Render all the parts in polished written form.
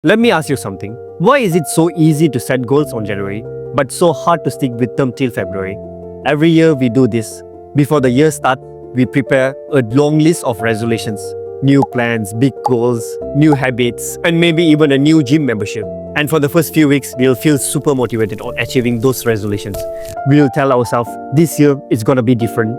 Let me ask you something. Why is it so easy to set goals on January, but so hard to stick with them till February? Every year we do this. Before the year starts, we prepare a long list of resolutions, new plans, big goals, new habits, and maybe even a new gym membership. And for the first few weeks, we'll feel super motivated on achieving those resolutions. We'll tell ourselves, this year it's gonna be different.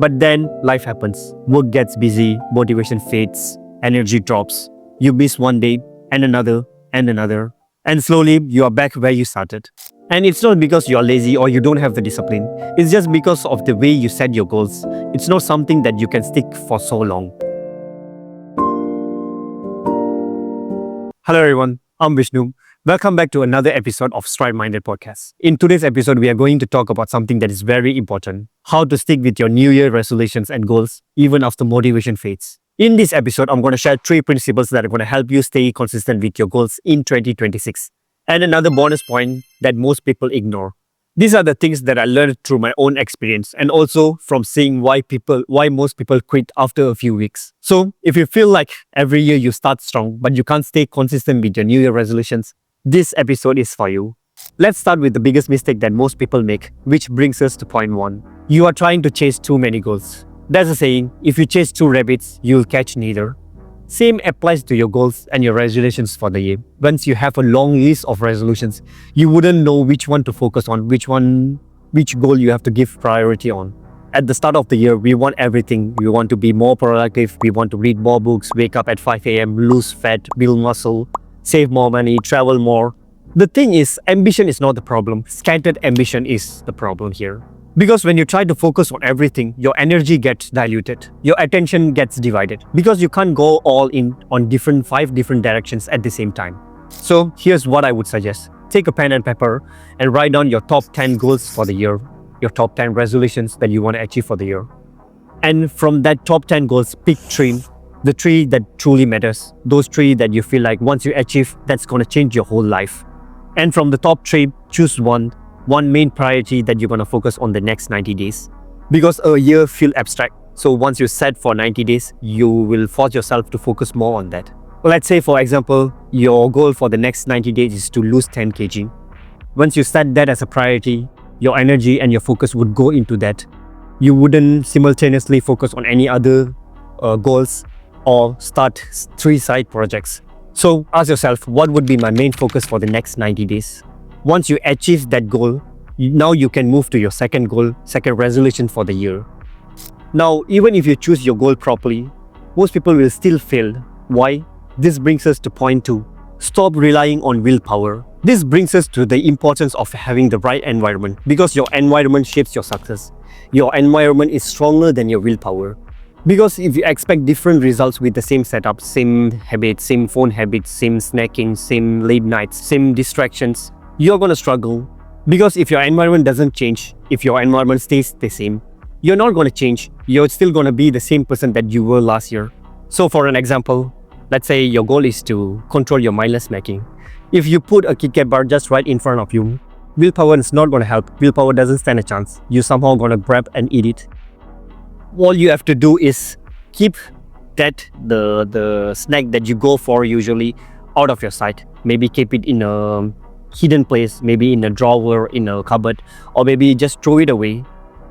But then life happens. Work gets busy, motivation fades, energy drops. You miss one day, and another, and another. And slowly, you are back where you started. And it's not because you are lazy or you don't have the discipline. It's just because of the way you set your goals. It's not something that you can stick for so long. Hello everyone, I'm Vishnu. Welcome back to another episode of Strive Minded Podcast. In today's episode, we are going to talk about something that is very important. How to stick with your New Year resolutions and goals even after motivation fades. In this episode, I'm going to share 3 principles that are going to help you stay consistent with your goals in 2026. And another bonus point that most people ignore. These are the things that I learned through my own experience and also from seeing why most people quit after a few weeks. So if you feel like every year you start strong, but you can't stay consistent with your New Year resolutions, this episode is for you. Let's start with the biggest mistake that most people make, which brings us to point 1. You are trying to chase too many goals. There's a saying, if you chase 2 rabbits, you'll catch neither. Same applies to your goals and your resolutions for the year. Once you have a long list of resolutions, you wouldn't know which one to focus on, which goal you have to give priority on. At the start of the year, we want everything. We want to be more productive, we want to read more books, wake up at 5 a.m., lose fat, build muscle, save more money, travel more. The thing is, ambition is not the problem. Scattered ambition is the problem here. Because when you try to focus on everything, your energy gets diluted. Your attention gets divided. Because you can't go all in on 5 different directions at the same time. So here's what I would suggest. Take a pen and paper and write down your top 10 goals for the year. Your top 10 resolutions that you want to achieve for the year. And from that top 10 goals, pick 3. The 3 that truly matters. Those 3 that you feel like once you achieve, that's going to change your whole life. And from the top 3, choose one main priority that you're going to focus on the next 90 days. Because a year feels abstract. So once you set for 90 days, you will force yourself to focus more on that. Well, let's say, for example, your goal for the next 90 days is to lose 10 kg. Once you set that as a priority, your energy and your focus would go into that. You wouldn't simultaneously focus on any other goals or start 3 side projects. So ask yourself, what would be my main focus for the next 90 days? Once you achieve that goal, now you can move to your second goal, second resolution for the year. Now, even if you choose your goal properly, most people will still fail. Why? This brings us to point 2. Stop relying on willpower. This brings us to the importance of having the right environment, because your environment shapes your success. Your environment is stronger than your willpower. Because if you expect different results with the same setup, same habits, same phone habits, same snacking, same late nights, same distractions, you're going to struggle. Because if your environment doesn't change, if your environment stays the same, you're not going to change. You're still going to be the same person that you were last year. So for an example, let's say your goal is to control your mindless snacking. If you put a Kit Kat bar just right in front of you, willpower is not going to help. Willpower doesn't stand a chance. You're somehow going to grab and eat it. All you have to do is keep the snack that you go for usually out of your sight. Maybe keep it in a hidden place, maybe in a drawer, in a cupboard, or maybe just throw it away.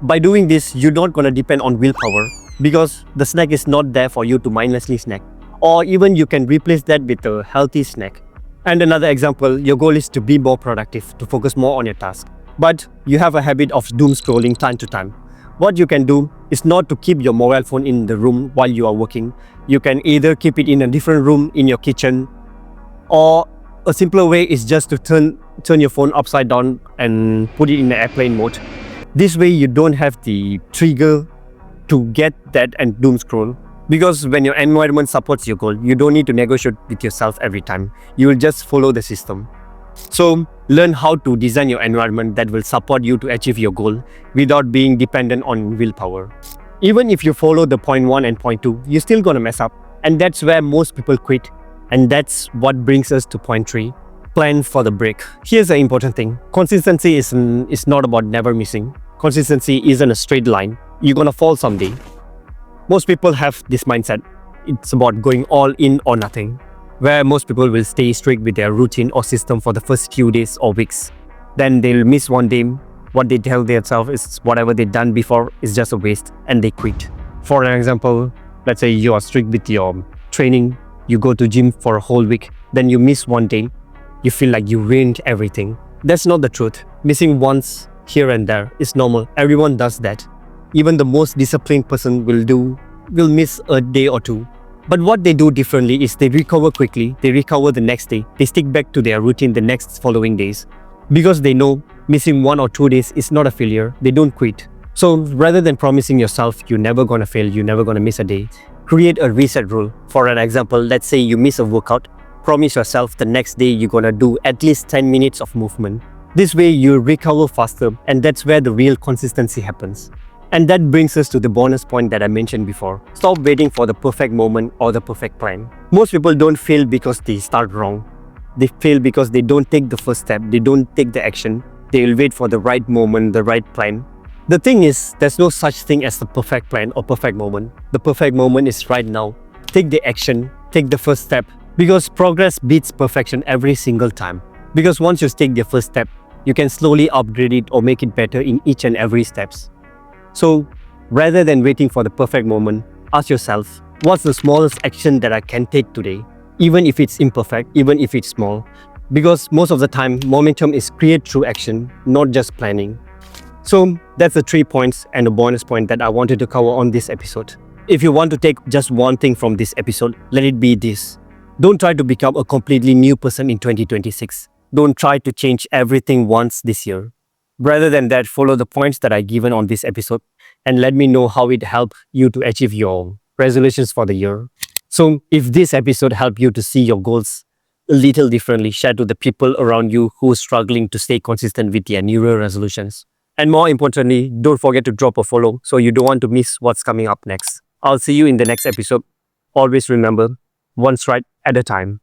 By doing this, you're not going to depend on willpower because the snack is not there for you to mindlessly snack. Or even you can replace that with a healthy snack. And another example, your goal is to be more productive, to focus more on your task. But you have a habit of doom scrolling time to time. What you can do is not to keep your mobile phone in the room while you are working. You can either keep it in a different room in your kitchen, or a simpler way is just to turn your phone upside down and put it in the airplane mode. This way you don't have the trigger to get that and doom scroll. Because when your environment supports your goal, you don't need to negotiate with yourself every time. You will just follow the system. So learn how to design your environment that will support you to achieve your goal without being dependent on willpower. Even if you follow the point 1 and point 2, you're still going to mess up. And that's where most people quit. And that's what brings us to point 3. Plan for the break. Here's the important thing. Consistency is not about never missing. Consistency isn't a straight line. You're going to fall someday. Most people have this mindset. It's about going all in or nothing. where most people will stay strict with their routine or system for the first few days or weeks. Then they'll miss one day. What they tell themselves is whatever they've done before is just a waste, and they quit. For an example, let's say you are strict with your training, you go to gym for a whole week, then you miss one day, you feel like you ruined everything. That's not the truth. Missing once here and there is normal. Everyone does that. Even the most disciplined person will miss a day or two. But what they do differently is they recover quickly, they recover the next day, they stick back to their routine the next following days. Because they know missing 1 or 2 days is not a failure, they don't quit. So rather than promising yourself you're never gonna fail, you're never gonna miss a day, create a reset rule. For an example, let's say you miss a workout, promise yourself the next day you're gonna do at least 10 minutes of movement. This way you recover faster, and that's where the real consistency happens. And that brings us to the bonus point that I mentioned before. Stop waiting for the perfect moment or the perfect plan. Most people don't fail because they start wrong. They fail because they don't take the first step, they don't take the action. They will wait for the right moment, the right plan. The thing is, there's no such thing as the perfect plan or perfect moment. The perfect moment is right now. Take the action, take the first step, because progress beats perfection every single time. Because once you take the first step, you can slowly upgrade it or make it better in each and every steps. So rather than waiting for the perfect moment, ask yourself, what's the smallest action that I can take today? Even if it's imperfect, even if it's small. Because most of the time, momentum is created through action, not just planning. So that's the 3 points and a bonus point that I wanted to cover on this episode. If you want to take just one thing from this episode, let it be this. Don't try to become a completely new person in 2026. Don't try to change everything once this year. Rather than that, follow the points that I've given on this episode and let me know how it helped you to achieve your resolutions for the year. So if this episode helped you to see your goals a little differently, share to the people around you who are struggling to stay consistent with their New Year resolutions. And more importantly, don't forget to drop a follow so you don't want to miss what's coming up next. I'll see you in the next episode. Always remember, one stride at a time.